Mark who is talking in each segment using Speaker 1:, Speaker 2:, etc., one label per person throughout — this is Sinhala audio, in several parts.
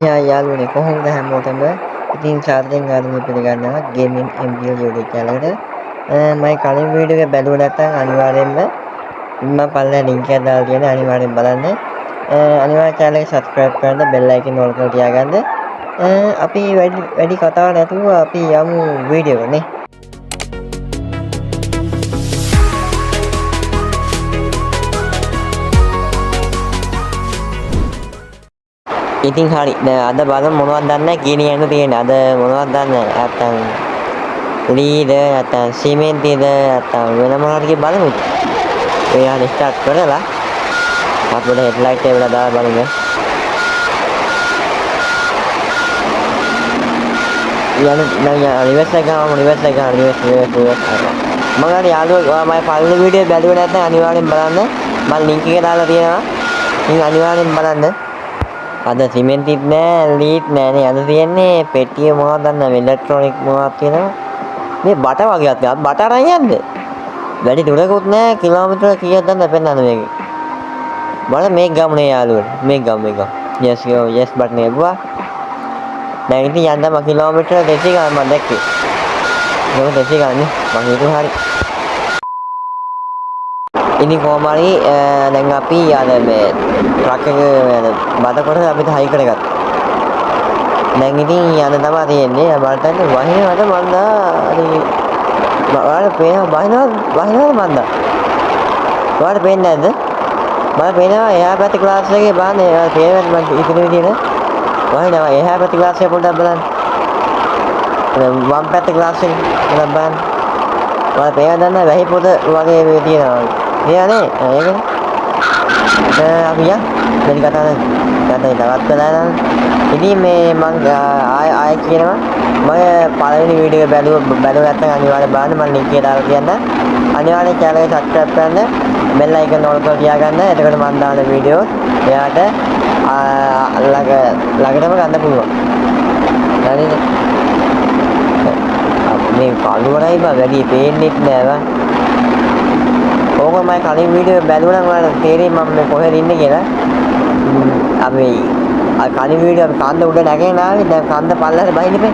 Speaker 1: යාළුවනේ කොහොමද හැමෝටම ඉතින් සාදරයෙන් ආරම්භ පිළිගන්නවා ගේමින් MBL YouTube channel එකට. මම කලින් වීඩියෝ එක බැලුවා නැත්නම් අනිවාර්යෙන්ම මම පල්ලෙහා link එක දාලා තියෙනවා අනිවාර්යෙන් බලන්න. අනිවාර්යෙන් channel එක subscribe කරන්න bell icon all කරලා තියාගන්න. අපි වැඩි කතාවක් නැතුව අපි යමු වීඩියෝ එකට නේ. ඉතින් හරි දැන් අද බලමු මොනවද දන්නේ කියන්න තියෙන්නේ අද මොනවද දන්නේ නැත්තම් ලීද නැත්තම් සිමෙන්තිද නැත්තම් වෙන මොනවද කියලා බලමු එයාට ස්ටාර්ට් කරලා අපේ හෙඩ්ලයිට් එක වල දාලා බලමු යන රිවර්ස් එක ගාමු රිවර්ස් මම හරි යාළුවෝ මම පළවෙනි වීඩියෝ බැලුවේ නැත්නම් අනිවාර්යෙන් බලන්න මම link එක දාලා තියෙනවා ඉතින් අනිවාර්යෙන් බලන්න අද සිමෙන්තිත් නෑ ලීත් නෑනේ අද තියෙන්නේ පෙට්ටිය මොනවද දන්නව ඉලෙක්ට්‍රොනික මොනවද තියෙනවා මේ බට වගේක් තියෙනවා බට අරන් යන්න වැඩි දුරකුත් නෑ කිලෝමීටර කීයක් දන්නද පෙන්නන්න මේක බලන්න මේක ගමුනේ යාළුවනේ මේක ගමු yes yes බටන් එක ගුවා දැන් ඉතින් යන්න මම කිලෝමීටර 200 ගාන මම දැක්කේ ඒක 200 ගානේ මම හිතුවා හරි ඉතින් කොහොම හරි දැන් අපි අර මේ ට්‍රක් එක බඩ කොට අපිට හයි කරගත්තා. දැන් ඉතින් යන්න තමයි තියෙන්නේ. බලන්න වහිනවද මන්දා ඔයාලට පේනවා වහිනවද මන්දා? ඔයාලට පේන්නේ නැද්ද? මම පේනවා එහා පැත්තේ ක්ලාස් එකේ බලන්න ඔයාලට පේනවද මම ඉතින් විදියට වහිනවා එහා පැත්තේ ක්ලාස් එක පොඩ්ඩක් බලන්න. වම් පැත්තේ ක්ලාස් එක පොඩ්ඩක් බලන්න. ඔයාලට පේනවද දන්නවද වැහි පොත වගේ මේ තියෙනවා. එයානේ ඒකනේ අපි යා දෙලි කතා කරලා තවත් කළා ඉතින් මේ මම ආයෙ කියනවා මම පළවෙනි වීඩියෝ එක බැලුවා නැත්නම් අනිවාර්යෙන් බලන්න මම link එක දාලා තියන්න අනිවාර්යෙන් channel එක subscribe කරන්න bell icon all කරලා තියාගන්න එතකොට මම දාන වීඩියෝ එයාට ළඟටම ගන්න පුළුවන් හරිද මේ කළුවරයි බා වැඩි පේන්නෙත් නෑ බා ඕක මම කලින් වීඩියෝ බැලුවා නම් ඔයාලට තේරෙයි මම මේ කොහෙද ඉන්නේ කියලා. අපි කලින් වීඩියෝ අපි කන්ද උඩ නැගෙන ආවේ දැන් කන්ද පල්ලෙහාට බහින්න බෑ.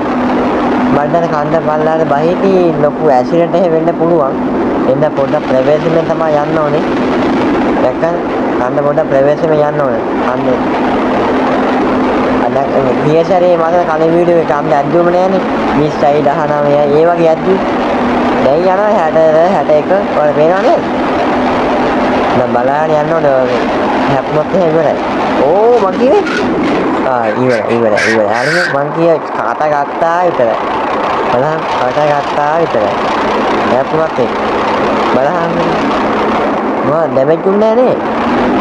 Speaker 1: බඩන කන්ද පල්ලෙහාට බහිදී ලොකු ඇක්සිඩන්ට් එක වෙන්න පුළුවන්. එන්න පොඩ්ඩක් ප්‍රවේශමෙන් තමයි යන්න ඕනේ. දැක්කද? කන්ද පොඩ්ඩක් ප්‍රවේශමෙන් යන්න ඕනේ. කන්ද අද ගියසරේ මම කලින් වීඩියෝ එක කන්ද ඇද්දුවම නෑනේ. 20යි 19යි ඒ වගේ ඇද්දුවේ. දැන් යනවා 60 61 ඔයාලා පේනව නේද? දැන් බලන්න යන්න ඕනේ හැප්පුණොත් එහෙම ඉවරයි. ඕ මං කියේ ඉවරයි. හරිද? මං කියේ කාට ගත්තා විතරයි. බලන්න කාට ගත්තා විතරයි. හැප්පුණොත් ඒක. බලන්න. මොකද ඩැමේජ් දුන්නේ නැහැ නේ.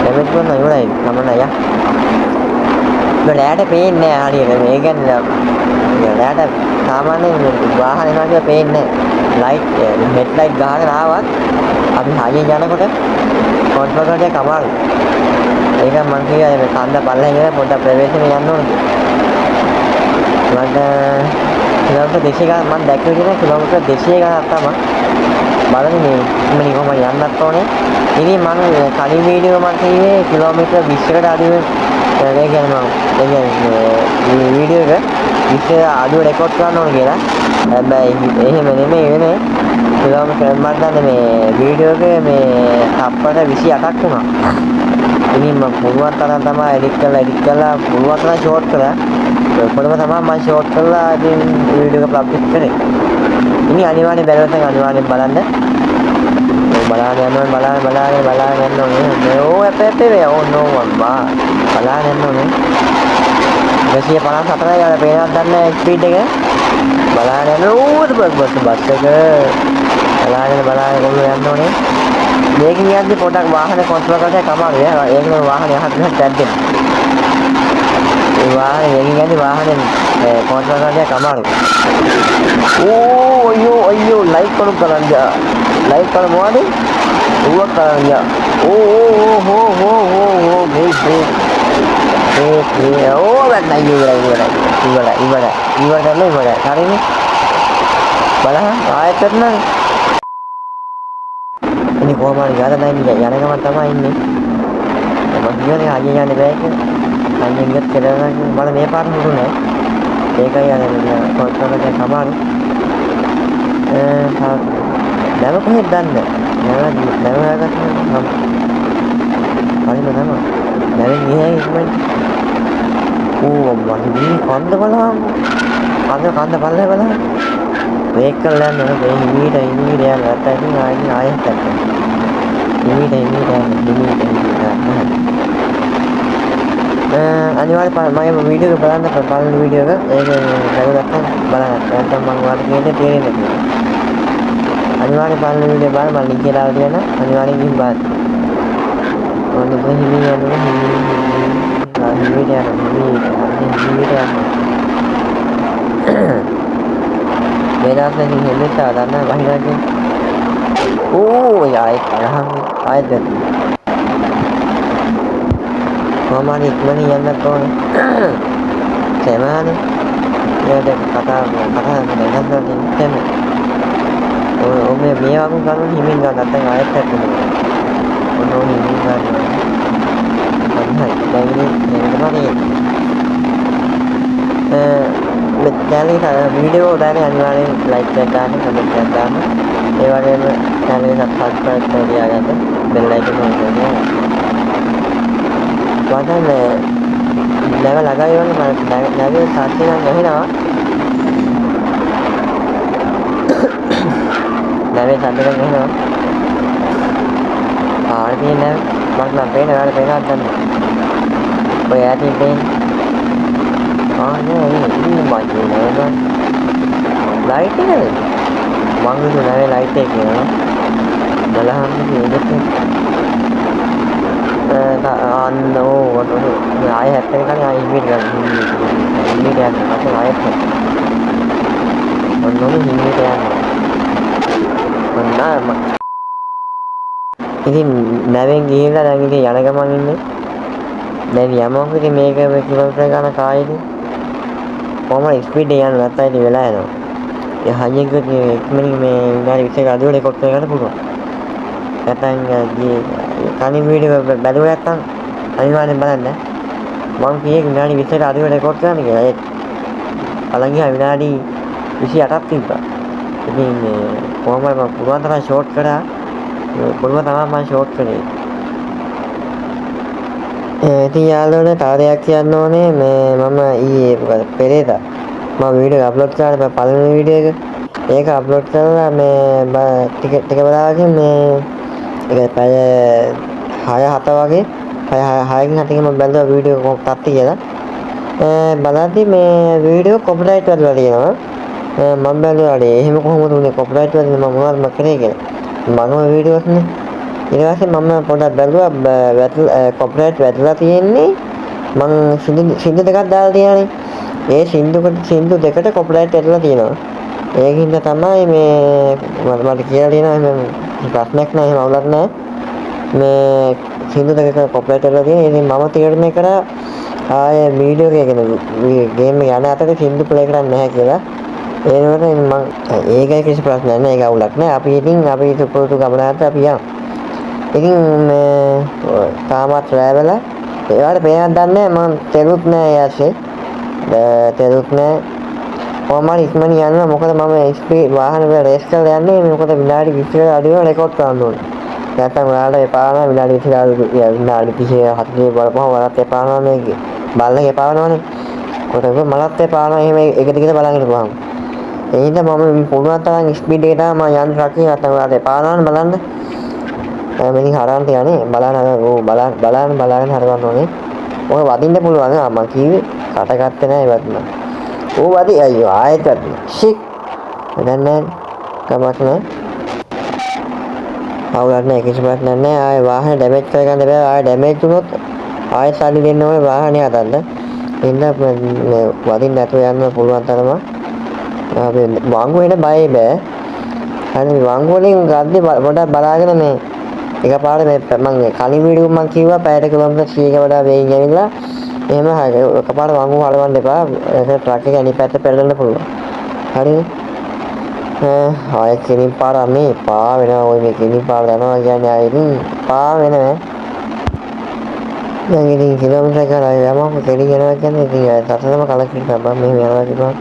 Speaker 1: ඩැමේජ් දුන්නා ඉවරයි. තමන්න යා. බලයට පේන්නේ නැහැ හරියට. මේ කියන්නේ බලයට සාමාන්‍යයෙන් වාහන යනවා කියලා පේන්නේ ලයිට් හෙඩ් ලයිට් ගහගෙන ආවත් අපි හයියෙන් යනකොට කන්ට්‍රෝල් කරන්න කමාරු. ඒක මම කියයි මේ කන්ද පල්ලෙන් ඉඳලා පොඩ්ඩක් ප්‍රවේශයෙන් යන්න ඕනේ. මට කිලෝමීටර් 200 ගාන මම දැක්ක විදිහට කිලෝමීටර් 200 ගානක් තමයි. බලන්න මේ කොහොම යන්නත් ඕනේ. ඉතින් මම කලින් වීඩියෝ මම කිව්වේ කිලෝමීටර් 20කට අඩුවෙන් ඒ කියන්නේ මේ වීඩියෝ එක 20 අඩුව රෙකෝඩ් කරන්න ඕන කියලා. හැබැයි එහෙම නෙමෙයි වෙන්නේ. කිලෝමීටර් මම දන්නේ මේ වීඩියෝ එකේ මේ තප්පර 28ක් වුණා. ඉතින් මම පුළුවන් තරම් තමයි එඩිට් කරලා පුළුවන් තරම් ෂෝට් කරා. කොහොමද තමයි මම ෂෝට් කරලා ඉතින් වීඩියෝ එක පබ්ලිෂ් කරේ. ඉතින් අනිවාර්යෙන් බැලුවොත් අනිවාර්යෙන් බලන්න. බලන්න යන්න ඕනේ. ඕ අපේ ඕ නෝ අම්මා. බලන්න යන්න ඕනේ. 254යි යාලා පේනවද දන්නේ ස්පීඩ් එක බලන්න යන්න ඕද බස් එක බලන්න කොහොමද යන්න ඕනේ මේකෙන් යද්දි පොඩක් වාහනේ කන්ට්‍රෝල් කරන්න කමාරුයි ඒකම වාහනේ අහකට දැද්දෙන ඒ වාහනේ මේකෙන් යද්දි වාහනේ කන්ට්‍රෝල් කරන්න කමාරුයි අයියෝ ලයික් කරන්න මොකද ඌවක් කරන්න ඕ ඕ වැටලා ඉවරයි හරිනේ බලන්න ආයෙත් කරනවා ඉතින් කොහොම හරි ගාලා නැහැ යන ගමන් තමයි ඉන්නේ මම කියන්නේ අයිය යන්නේ බෑ කියලා අයියෙන් කියලා මම මේ පාර හුරු නෑ. ඒකයි අර කොන්ට්‍රෝල් එකේ කමාරු. නැව කොහෙද දන්නේ? නැව හොයාගන්න මම. හරිම තමයි. නැවෙන් ගියේ ඉක්මනට. ඕ මම කන්ද බලන්න. කන්ද බලන්න. මේක කරලා යන්න මේ හිමීට යන්න නැත්නම් ආයෙත් ගන්න. හිමීට අනිවාර්යයෙන් මම වීඩියෝ එක බලන්න වීඩියෝ එක ඒක දැකගත්තා බලන්න. නැත්නම් මම වාට කියන්නේ තේරෙන්නේ නැහැ. අනිවාර්යයෙන් බලන්න වීඩියෝ බලන්න මම ලින්ක් එක දාලා තියෙනවා. අනිවාර්යෙන් ගිහින් බලන්න. ඔන්න මේ හිමීට යන්න. මේදාස්නේ හෙල්ලෙට ආදන්න වහිනාගේ. ඕ ආයෙත් ආයෙත් කොහොමද ඉක්මනින් යන්නත් ඕනේ. සමානේ. ඊට කතා දෙන්නත් තියෙන්නේ. ඔය මේ වගේ කරුණු හිමින් ගන්න නැත්නම් ආයෙත් හැදෙනවා. ඔන්න හිමින් ගන්නවා. අන්නයි දැන් මේ channel වීඩියෝ දාන්නේ අනිවාර්යෙන් ලයික් එකක් දාන්න කමෙන්ට් එකක් දාන්න ඒ වගේම channel එක subscribe කරලා තියාගන්න bell icon එක ඔන් කරගන්න. වදන්නේ නැව ලගායි වගේ මම නැවේ සාර්ථක නම් ඇහෙනවා. නැවේ සාර්ථක නම් ඇහෙනවා. ආදී නැව මට නම් පේනවාට ගන්න. ඔය ඇටින් පේන්නේ ini baju nana light ini wangi tu nana light ni malah ni itu anu ayah hati kan ayah ini dia macam ayah anu ini dia mana ini naveng gila lagi ni yang agak mana ni dan yang mau kita mega kilometer kan kaya ni කොහොමද ස්පීඩ් එක යන නැත්නම් ඉතින් වෙලා යනවා. ඒ හයියෙන් ගිහින් ඉක්මනින් මේ විනාඩි 20ක අඩුවට රෙකෝඩ් කරගන්න පුළුවන්. නැත්නම් කලින් වීඩියෝ බැලුවා නැත්නම් අනිවාර්යෙන් බලන්න. මම කියේ විනාඩි 20ක අඩුවට රෙකෝඩ් කරන්න කියලා. ඒ අලංගියා විනාඩි 28ක් තිබ්බා. ඉතින් මේ කොහොමද මම පුළුවන් තරම් ෂෝට් කරා. පුළුවන් තරම් මම ෂෝට් කරේ. ඉතින් යාළුවනේ තව දෙයක් කියන්න ඕනේ මේ මම ඊයේ පෙරේදා මම වීඩියෝ අප්ලෝඩ් කරලා පළවෙනි වීඩියෝ එක ඒක අප්ලෝඩ් කරලා මේ ටික වෙලාවකින් මේ ඒක පැය 6-7 වගේ පැය 6කින් 7කින් මම බැලුවා වීඩියෝ කොහොමද කියලා බලද්දි මේ වීඩියෝ කොපිරයිට් වෙලා තියෙනවා මම බැලුවා එහෙම කොහොමද උනේ කොපිරයිට් වෙන්නේ මම මොනවද කරේ කියලා මම වීඩියෝස් නේ ඊට පස්සේ මම පොඩ්ඩක් බැලුවා කොපිරයිට් වැටලා තියෙන්නේ මම සින්දු දෙකක් දාලා තියෙනනේ ඒ සින්දු දෙකට කොපිරයිට් වැටලා තියෙනවා ඒකින්ද තමයි මේ මට කියලා තියෙනවා ප්‍රශ්නයක් නෑ එහෙම අවුලක් නෑ මේ සින්දු දෙකක කොපිරයිට් වැටලා තියෙනවා ඉතින් මම තීරණය කරා ආයේ වීඩියෝ එක කියන්නේ ගේම් එක යන අතරේ සින්දු ප්ලේ කරන්නේ නැහැ කියලා ඒ වෙනකොට මම ඒකයි කිසි ප්‍රශ්නයක් නෑ ඒක අවුලක් නෑ අපි සුපුරුදු ගමනකට අපි යමු ඉතින් මේ තාමත් රැවලා ඒවට පේනක් දන්නේ මම තෙරුත් නෑ යාසේ තෙරුත් නෑ කොහොමද ඉක්මනින් යනවා මොකද මම ස්පීඩ් වාහන වල රේස් කරලා යන්නේ මොකද විනාඩි 20කට අඩුව රෙකෝඩ් කරන්න ඕනේ නැත්නම් ඔයාලට එපා නම් විනාඩි 20කට විනාඩි 30 40 බලපුවම ඔයාලට එපා නම් මේ බල්ලක එපා වෙනවනේ කොහොමද මලත් එපා නම් එහෙම එක දිගට බලන් ඉඳපුවාම ඒ හින්දා මම පුළුවන් තරම් ස්පීඩ් එකට මම යන්න රකින්න නැත්නම් ඔයාලට එපා නම් බලන්න මිනිහ හරවන්න තියන්නේ බලන්න හරවන්න ඕනේ. ඔය වදින්න පුළුවන් මම කිව්වේ කට ගත්තේ නැහැ ඒවත් මම. ඕ වදි අයියෝ ආයෙත් වදින. ෂික්. දැන් නෑ කමක් නෑ. අවුලක් නෑ කිසිමක් නෑ ආයෙ වාහනේ ඩැමේජ් කරගන්න බෑ ආයෙ ඩැමේජ් වුණොත් ආයෙ සල්ලි දෙන්න ඕනේ වාහනේ හදන්න. එන්න වදින්න නැතුව යන්න පුළුවන් තරම. අපි වංගු වෙන බයයි බෑ. හරි වංගු වලින් ගද්දි පොඩක් බලාගෙන මේ එකපාරට මේ මම කලින් වීඩියෝ මම කිව්වා පැයට කිලෝමීටර් 100ක වඩා වේගෙන් ඇවිල්ලා එහෙම එකපාරට වංගු හලවන්න එපා ඒක ට්‍රක් එක අනිත් පැත්තට පෙරලන්න පුළුවන් හරිද ආයෙ කෙනින් පාර මේ පා වෙනවා ඔය මේ කෙනින් පාර යනවා කියන්නේ ආයෙ පා වෙනවා දැන් ඉතින් කිලෝමීටර් කරා යමම කෙලි යනවා කියන්නේ ඉතින් සතරම කලකිරීම බම් මෙහෙම යනවා කිව්වා.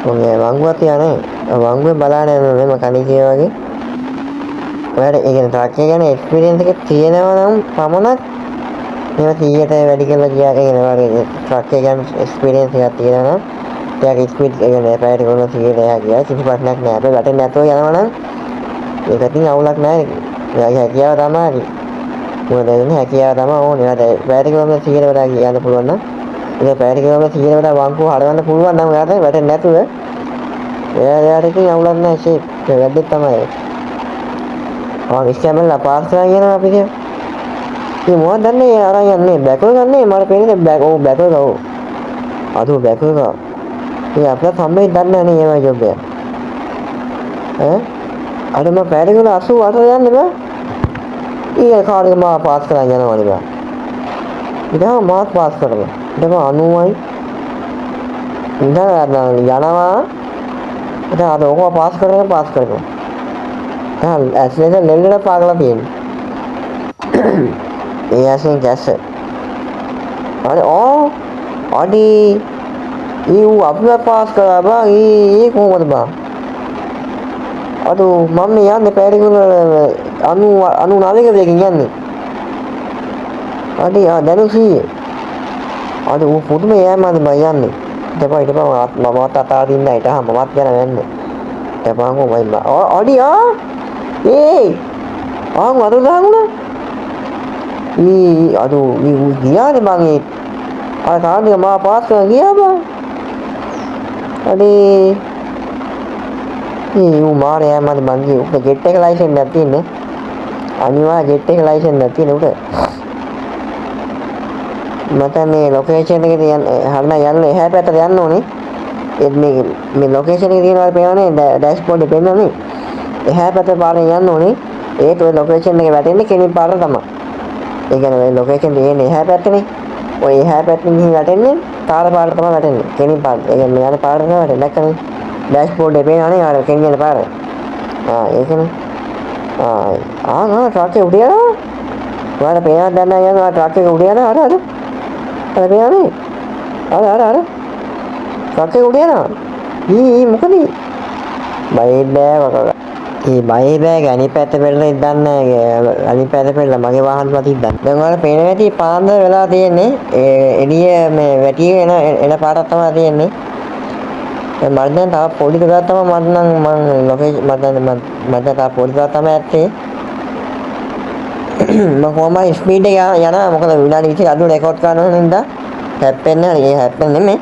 Speaker 1: ඔන්නේ වංගුවක් තියනේ. වංගුවේ බලාන යනවා මම කණි කිය වගේ. ඔයාලට ඒ කියන්නේ ට්‍රක් එක ගැන එක්ස්පීරියන්ස් එක තියෙනවා නම් පමණක් මේව 100ට වැඩි කරලා ගියා කියනවා වගේ ට්‍රක් එක ගැන එක්ස්පීරියන්ස් එකක් තියෙනවා නම් එයාගේ ස්පීඩ් එක ගැන පැයට කරන 100ට එහා ගියා කිසි ප්‍රශ්නයක් නෑ. අපේ වැටෙන්නේ නැතුව යනවා නම් ඒක ඉතින් අවුලක් නෑ. එයාගේ හැකියාව තමයි. මොකද එන්නේ හැකියාව තමයි ඕනේ. එයාට පැයට කරන 100ට වඩා යන්න පුළුවන් නම් ඒක පැයට කරන 100ට වඩා වංකුව හරවන්න පුළුවන් නම් එයාට වැටෙන්නේ නැතුව එයාට ඉතින් අවුලක් නෑ. ෂේප් වැඩි තමයි. ඉස්සෙල්ලා පාස් කරලා යනවා අපි කිය. මේ මොකක්ද දන්නේ අරන් යන්නේ බැකෝ ගන්නේ මට පේන්නේ බැකෝ ගාව. අදෝ බැකෝ ගාව. ඒ අපිට සම්මේ දන්නේ නැහැ නේ ජොබ් එක. අර මම පැය ගාන 88 යන්නේ බෑ. ඊයේ කාර්යය මම පාස් කරලා යනවා නේ බෑ. ඉතින් මාත් පාස් කරලා. ඊට 90යි. යනවා. ඉතින් අද ඔක පාස් කරනවා. ඇස්ලෙන් ලෙල්ලට පාගලා තියෙන්නේ. ඒ ඇස්ලෙන් ගැස්ස. අර අඩි ඊ අපිව පාස් කරා බා ඊ කොහොමද බා? අදෝ මම යන්නේ පැරිකුල 99 වෙකින් යන්නේ. අඩි දැනු සීයේ. අදෝ පුදුම යෑමද බා යන්නේ. ඊට මමත් අතාරින්න හිට මමත් යන වෙන්නේ. ඊට පස්සේ අඩි ඒ අරු දාගුණා අදෝ ගියානේ මං ඒ අර කාර්යය මා පාස් කරලා ගියා බං අනේ මාරයා මම මං උක ජෙට් එක ලයිසන්ස් නැති තියෙන්නේ අනිවාර්ය ජෙට් එක ලයිසන්ස් නැති තියෙන උට මට මේ ලොකේෂන් එකේ හරියට යන්න එහා පැත්තට යන්න ඕනේ මේ ලොකේෂන් එකේ තියෙනවා පේනවනේ ඩෑෂ්බෝඩ් එකේ පේනවනේ එහා පැත්තේ පාරෙන් යන්න ඕනේ ඒත් ඔය ලොකේෂන් එකේ වැටෙන්නේ කෙනෙක් පාර තමයි ඒ කියන්නේ ඔය ලොකේෂන් දෙන්නේ එහා පැත්තනේ ඔය එහා පැත්තෙන් ගිහින් වැටෙන්නේ තාර පාර තමයි වැටෙන්නේ කෙනෙක් පාර ඒ කියන්නේ යන පාර තමයි වැටෙන්නේ දැක්කනේ ඩෑෂ්බෝඩ් එකේ පේනවනේ අර කෙනෙක් යන පාර ඒකනේ ට්‍රක් එක උඩ යනවා ඔයාලා පේනවද දන්නේ යනවා ට්‍රක් එක උඩ යනවා අර පේනවනේ අර ට්‍රක් එක උඩ යනවා මොකද බයි බෑ වගේ ඒ බයි බෑ අනිත් පැත්ත පෙරලා ඉඳන්නේ අනිත් පැත්ත පෙරලා මගේ වාහන මත ඉඳන් දැන් ඔයාලා පේන ඇති පාන්දර වෙලා තියෙන්නේ එළිය මේ වැටි එන පාරක් තමයි තියෙන්නේ මම දැන් තාම පොඩි දුරක් තමයි මම ලොකේෂන් මම තාම පොඩි දුරක් තමයි ඇත්තේ මම කොහමයි ස්පීඩ් එක යනවා මොකද විනාඩි 20 අඩු රෙකෝඩ් කරනවා නේද හැප්පෙන්නේ ඒ හැප්පෙන්නේ නෙමෙයි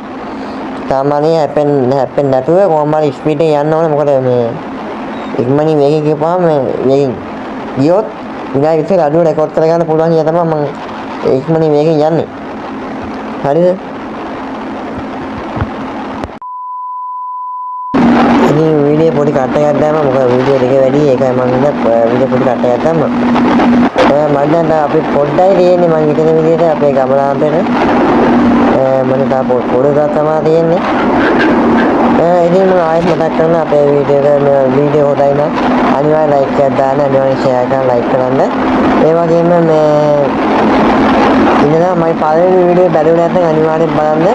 Speaker 1: සාමාන්‍යයෙන් හැප්පෙන්නේ නැතුව කොහමයි ස්පීඩ් එක යන්න ඕනේ මොකද මේ ඉක්මනින් වේගෙන් ගිහපුවාම වේගෙන් ගියොත් විනාඩි 20 අඩු රෙකෝඩ් කරගන්න පුළුවන් කියලා තමයි මම ඉක්මනින් වේගෙන් යන්නේ හරිද ඉතින් වීඩියෝ පොඩි කට් එකක් දැම්මම මොකද වීඩියෝ දෙක වැඩි ඒකයි මම වීඩියෝ පොඩි කට් එකක් දැම්මා මම දැන් අපි පොඩ්ඩයි තියෙන්නේ මම හිතන විදිහට අපේ ගමනාන්තේට මම තා පොඩි දා තමයි තියෙන්නේ ඉතින් මම ආයෙත් මතක් කරන අපේ වීඩියෝ හොඳයි නම් අනිවාර්යෙන් ලයික් එකක් දාන්න අනිවාර්යෙන් ෂෙයා කරන්න ලයික් කරන්න ඒ වගේම මේ ඉතින් මම පළවෙනි වීඩියෝ බැලුවේ නැත්නම් අනිවාර්යෙන් බලන්න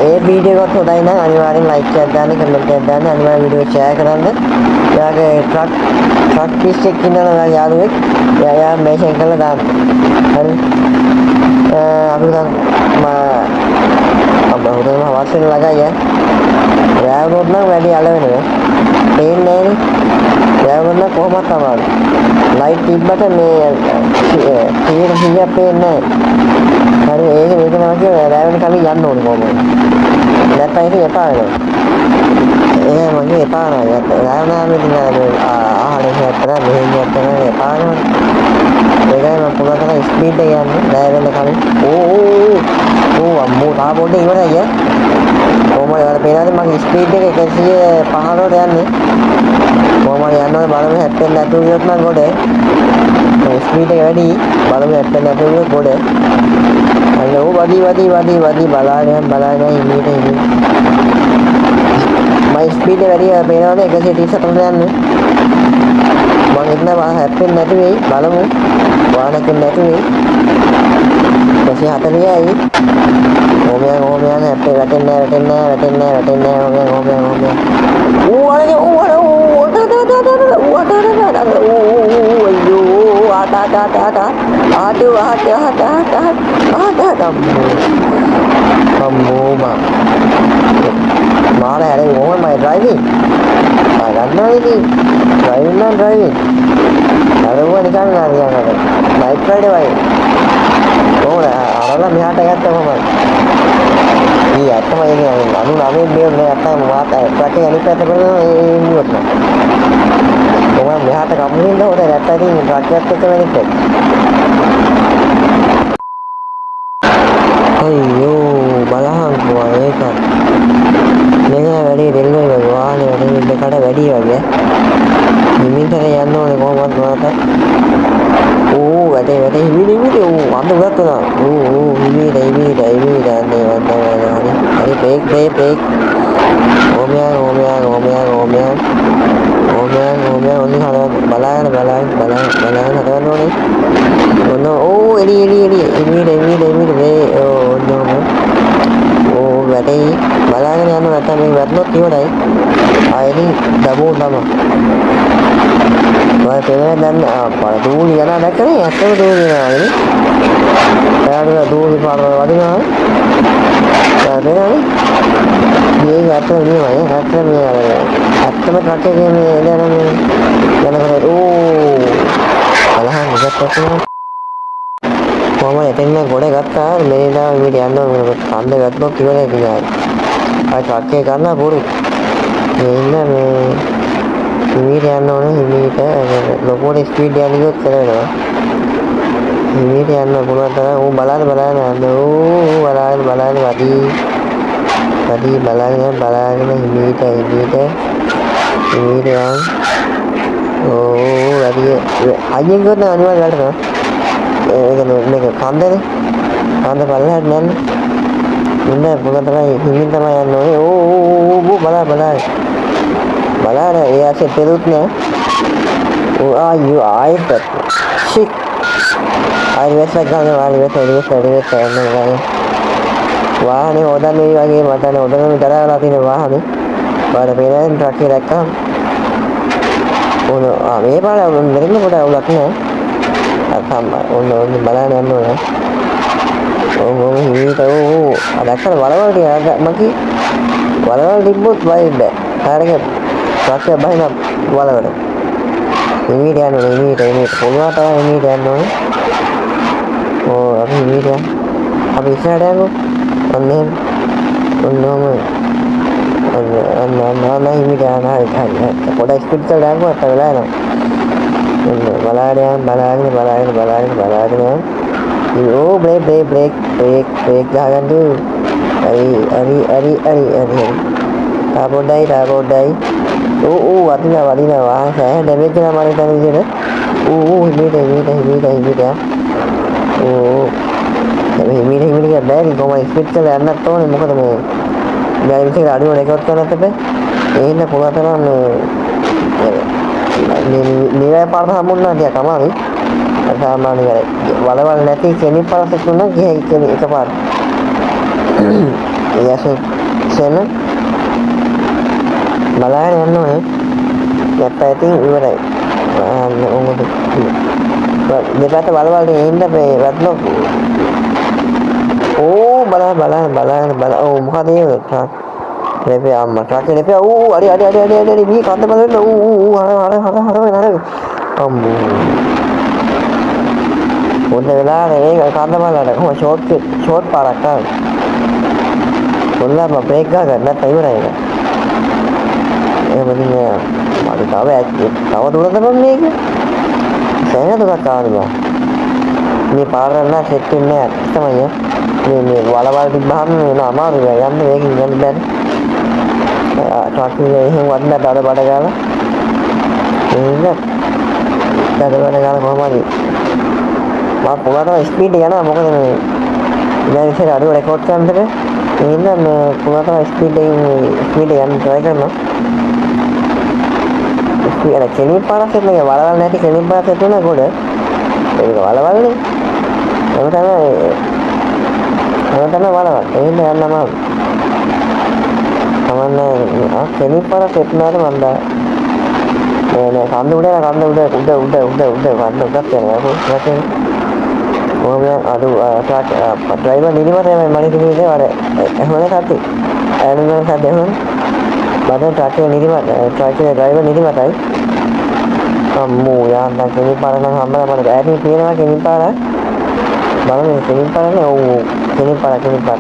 Speaker 1: ඒ වීඩියෝ එකත් හොඳයි නම් අනිවාර්යෙන් ලයික් එකක් දාන්න කමෙන්ට් එකක් දාන්න අනිවාර්යෙන් වීඩියෝ ෂෙයා කරන්න එයාගේ ට්‍රක් පිස් එකක් ඉන්නවා යාළුවෙක් එයා මේෂන් කරලා දාන්න හරි අපි දැන් අපේ හොරම හවස් වෙන ළඟයි රෑවුනොත් නම් වැඩි අල වෙනවා පේන්නේ නෑනේ රෑවුනොත් කොහොමද තමයි ලයිට් තිබ්බට මේ 100 පේන්නේ හරි ඒක තමයි කියන්නේ රෑවුන කලින් යන්න ඕනේ කොහොමද නැත්නම් ඒක එපා වෙනවා මගේ එපා නෑ රෑවුනාම ඉතින් ආහාරය හැත්තර මෙහෙම හැත්තර එපා නේද ඒකයි මම පුරාතන ස්පීඩ් එක යන්නේ රෑවෙන්න කලින් අම්මෝ තා පොඩ්ඩේ ඉවරයි කොහොමද වල පේනවාද මගේ ස්පීඩ් එක 115ට යන්නේ කොහොමද යනවා බලමු හැප්පෙන්නේ නැතුව ගියොත් නම් ගොඩ ස්පීඩ් එක වැඩි බලමු හැප්පෙන්නේ නැතුව ගියොත් ගොඩ අන්න වදී බලාගෙන ඉන්නීට මගේ ස්පීඩ් එක වැඩි පේනවාද 137ට යන්නේ මම හිතනවා හැප්පෙන්නේ නැති වෙයි බලමු වාහනකින් නැති වෙයි 240යි. ඕමයන් අපේ වැටෙන්නේ ඕමයන්. ඌ අනේ Mana ada yang ngomong main driving, karena ini driving. Ada gua ni kan nggak yang ada, night ride baik. Oh lah, orang ni ada kata apa? Iya, sama ini yang lalu dia kata muat, tapi yang ini kata muat lah. Cuma lihat kamu ni dah udah kata ni rakyat tu macam ni. Ayo, balahang gua kan. Nega වැඩි රෙල්වේ වාහනේ වැඩි දෙකට වැඩි වගේ හිමින්තර යන්න ඕනේ කොහොමවත් නොවත වැඩේ හිමිට අන්න උගත් වුණා හිමිට යන්නේ හරි බ්‍රේක් ඕමයන් ඔන්න හදන්න බලන්න හදන්න ඕනේ ඔන්න එළියට වැටේ බලාගෙන යන්න නැත්නම් මේ වැටුනොත් ඉවරයි. ආයෙත් දබෝ තමයි. මම තේරෙන්නේ දැන් දූලි යනවා දැක්කනේ ඇත්තම දූලි යනවා නේ. එයාට දූලි පාර වදිනවා. දැන් මේ ඇත්තම නියමයි. ඇත්තම ට්‍රක් එකේ මේ යනකොට බලහන් ඉස්සත් කොහොමද එතෙන් ගොඩ ගත්තා මේ දා මේ යන්න කන්ද ගත්තොත් ඉවරයි කියලා. ආයි ට්‍රක් එක ගන්න බොරු. මේ ඉන්න මේ හිමීට යන්න ඕනේ හිමීට ලොකෝට ස්පීඩ් යන්න ගියොත් කරනවා. හිමීට යන්න පුළුවන් තරම් ඌ බලන්න යන්න බලන්න වදී බලාගෙන හිමීට යන්න. වැඩි අයියෙන් ගොඩ අනිවාර්යයෙන් වැටෙනවා. මේක කන්දනේ කන්ද පල්ලෙහාට යන්න ඉන්න පුළුවන් තමයි හිමින් තමයි යන්න ඕනේ බලන්න ඒ ඇසේ පෙරුත් නෑ ආයෙත් ෂික් ආයෙත් වෙස්ස ගන්න වාහනේ හොදන්නේ වගේ මට හොදන්න තරහලා තියෙන වාහනේ බාර පේන ට්‍රක් එක දැක්කම මේ පාර මෙන්න කොට අවුලක් නෑ ඔන්න බලන්න යන්න ඕනේ. හිමීට දැක්කම වලවලට මකි වලවල තිබ්බොත් බයි බෑ. කාරක ට්‍රක් එක බහින වලවල. හිමීට යන්න ඕනේ. පොළොවට හිමීට යන්න ඕනේ. අපි හිමීට අපි ඉස්සරහට යමු. අන්න හිමීට යන්න පොඩ ස්පීඩ් එකකට යනකොට වෙලා යනවා. බලාගෙන බ්‍රේක් ගහගන්න හරි තාපොඩ්ඩයි වදිනවා වාහන සෑහෙන ඩැමේජ් වෙනවා මම හිතන විදිහට හිමීට බෑරි කොහොම ස්පීඩ් එකකට යන්නත් ඕනේ මොකද මේ ගාඩි එකේ අඩුව රෙකෝඩ් කරන්නත් බෑ ඒ ඉන්න පුළුවන් තරම් නිරය පාර හම්බුනා තියා තමයි සාමාන්‍ය වලවල් නැති කෙනෙක් පාරක් තුන ගිහින් එකපාර එයාසෙන් බලාගෙන යන්න ඕනේ යප්පයිතින් ඉවරයි දෙපැත්ත වලවල් දෙන්න මේ වැටලෝ බලන්න මොකද ඒක Lepe amma trake lepe adi mi kanda balena hara ammu udah වෙලා නේ කන්ද බලන්න කොහොම ෂෝට් පාරක් ආව කොල්ලා බ්‍රේක් ගන්න නැත්නම් ඉවරයි ඒක එහෙම නෑ මට තව දුරද මේක සෑහෙන දුරක් ආවනේ මේ පාර නම් සෙට් වෙන්නේ නැහැ තමයි මේ වලවල් තිබ්බහම වෙන අමාරුයි යන්න මේකෙන් යන්න බැහැ ට්‍රක් එකේ එහෙම වදින්න බඩ ගාලා කොහොමද මම පුරාට ස්පීඩ් යනවා මොකද මේ ඉතින් ඉතින් අඩුව රෙකෝඩ් කරන්නද එහෙනම් පුරාට ස්පීඩ් යන්න try කරනවා ස්පීඩ් එක කෙනෙක් පාරක් එන්න වලවල් නැති කෙනෙක් පාරක් එන්න කොට ඒක වලවල්නේ ඒක තමයි හැමතැනම බලවත්. එහෙම යන්න අමාරුයි. තමන්නේ කෙනෙක් පාර සෙට් නෑර මන්දා. නේ කන්ද උඩ කන්ද උඩ කන්ද උඩක් යනවා. ඒක ඕම අඩු ට්‍රක් ඩ්‍රයිවර් නිදිමතයි මම කිව්වේ අර එහෙමනේ සත්‍ය. ඇනුනන සද්ද එහෙමනේ. බඩ ට්‍රක් එක නිදිමත ට්‍රක් එකේ ඩ්‍රයිවර් නිදිමතයි. අම්මෝ යාන්දා කෙනෙක් පාර නම් හම්බලා මට ඈතින් තියෙනවා කෙනෙක් පාර. බලන්න කෙනෙක් පාරනේ ඔව් කෙනෙක් පාර.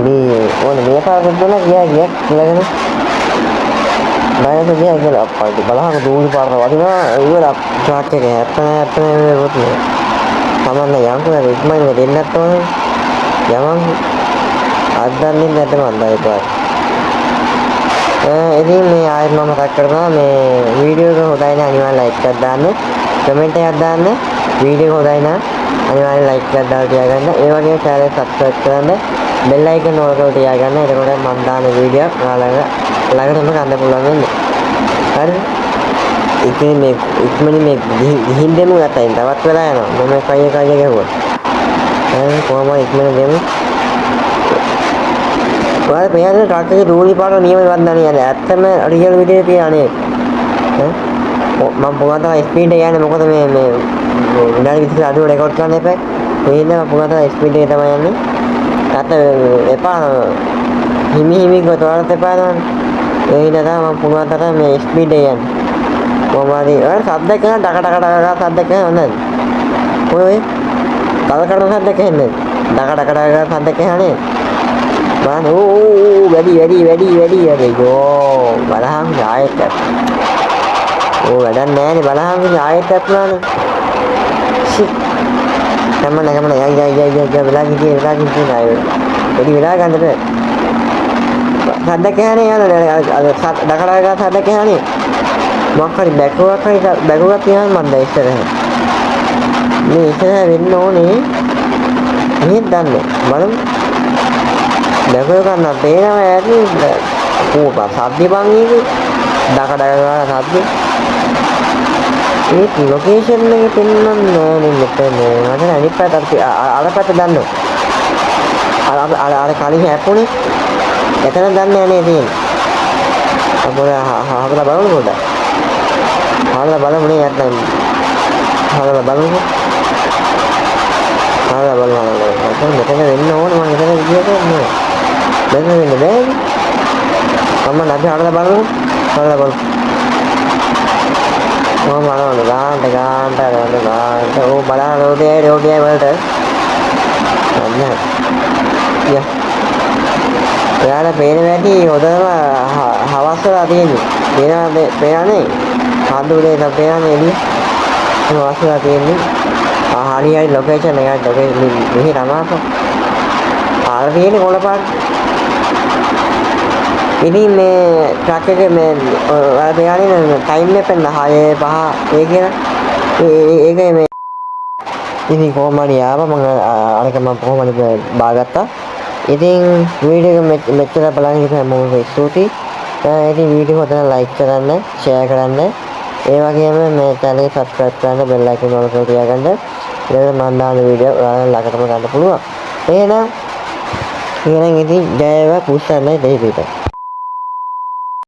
Speaker 1: මේ ඕනේ මේ පාරට දුන්නා ගියා කියලාගෙන බයද ගියා කියලා අප්පා බලහන් දූලි පාර වදිනවා ඉවර ට්‍රක් එක හැප්පෙන රොට්නේ තමන්න යන්කෝ ඉක්මනින් දෙන්නත් ඕනේ යමන් අද්දන්නේ නැද්ද මන්ද ඒකයි ඉතින් මේ ආයෙත් මම මතක් කරනවා මේ වීඩියෝ එක හොඳයි නම් අනිවාර්යෙන් ලයික් එකක් දාන්න කමෙන්ට් එකක් දාන්න වීඩියෝ එක හොඳයි නම් අනිවාර්යෙන් ලයික් එකක් දාලා තියාගන්න ඒ වගේම channel එක subscribe කරන්න bell icon එක ඔලක තියාගන්න එතකොට මම දාන වීඩියෝ ඔයාලට ළඟටම ගන්න පුළුවන් වෙන්නේ හරිද ඉතින් මේ ඉක්මනින් මේ ගිහින් දෙමු නැත්නම් තවත් වෙලා යනවා මම කය ගැහුවා එහෙනම් කොහොමද ඉක්මනින් දෙමු ඔයාලා මෙයාට ට්‍රක් එකේ දූලි පාට නියම වන්දනේ යන්නේ ඇත්තම රියල් විදිහේ තියන්නේ මම පොගාත ස්පීඩ් එක යන්නේ මොකද මේ විනාඩි 20 අඩුව රෙකෝඩ් කරන්න එපා ඒ හින්දා මම පොගාත ස්පීඩ් එක තමයි යන්නේ අත එපා හිමි ගොතවලට එපා නෝනේ ඒ හින්දා තමයි මම පොගාතට මේ ස්පීඩ් එක යන්නේ කොහමද ඔය සද්ද කරන ඩක සද්ද කරන නේද ඔය කල කරන සද්ද කියන්නේ ඩක සද්ද කියන්නේ බලන්න ඕ වැඩි අරයෝ බලහන් ආයෙත් ඕ වැඩක් නෑනේ බලහන් ආයෙත් අප්ලානේ ෂි කමන යයි වෙලා ගියේ ආයෙ වැඩි වෙලා ගන්නද සද්ද කියන්නේ යන්නේ අර ඩක සද්ද කියන්නේ මොකක් හරි බැගුවක් තියන මන්ද ඉස්සරහ මේ ඉස්සරහ වෙන්න ඕනේ මෙහෙත් දන්නේ බලමු බැගුව ගන්න පේනවා ඇති ඕපා සද්ද බං ඒක ඩක සද්ද ඒ ලොකේෂන් එක පෙන්වන්නේ නෑනේ මෙතන මට අනිත් පැත්තට අර පැත්ත දන්නෝ අර කලින් හැප්පුණේ එතන දන්නේ නෑ නේද අපේ හදලා බලමු පොඩ්ඩක් හදලා බලමු නේ නැත්නම් හදලා බලමු මෙතන වෙන්න ඕනේ මම එතන විදියට නෑ මෙතන වෙන්න බෑ මම නැති හදලා බලමු මම බලනවා ගාන්ට ඕ බලන රෝඩිය වලට අන්න යා එයාලා පේන වැඩි හොදම හවස් වල තියෙන්නේ පේනනේ හඳුනේ නම් පේනනේ එළිය හවස් වල තියෙන්නේ හරියයි ලොකේෂන් එකක් මෙහි තමයි ආර තියෙන්නේ කොළපාට ඉතින් මේ ට්‍රක් එකේ මේ ඔයාලා පේනනේ ටයිම් එක පෙන්න 6:05 ඒ කියන ඒකේ මේ ඉතින් කොහොමද යාව මම අරක මම කොහොමද බාගත්තා ඉතින් වීඩියෝ එක මෙච්චර බලන් ඉන්න මම ස්තුතියි ඉතින් වීඩියෝ හොඳට ලයික් කරන්න ෂෙයා කරන්න ඒ වගේම මේ channel එක subscribe කරන්න bell icon එක ඔලක තියාගන්න ඊළඟ මම දාන වීඩියෝ ඔයාලා ළඟටම ගන්න පුළුවන් එහෙනම් ඉතින් ජය වේවා පුස්සන්නයි දෙහිපිට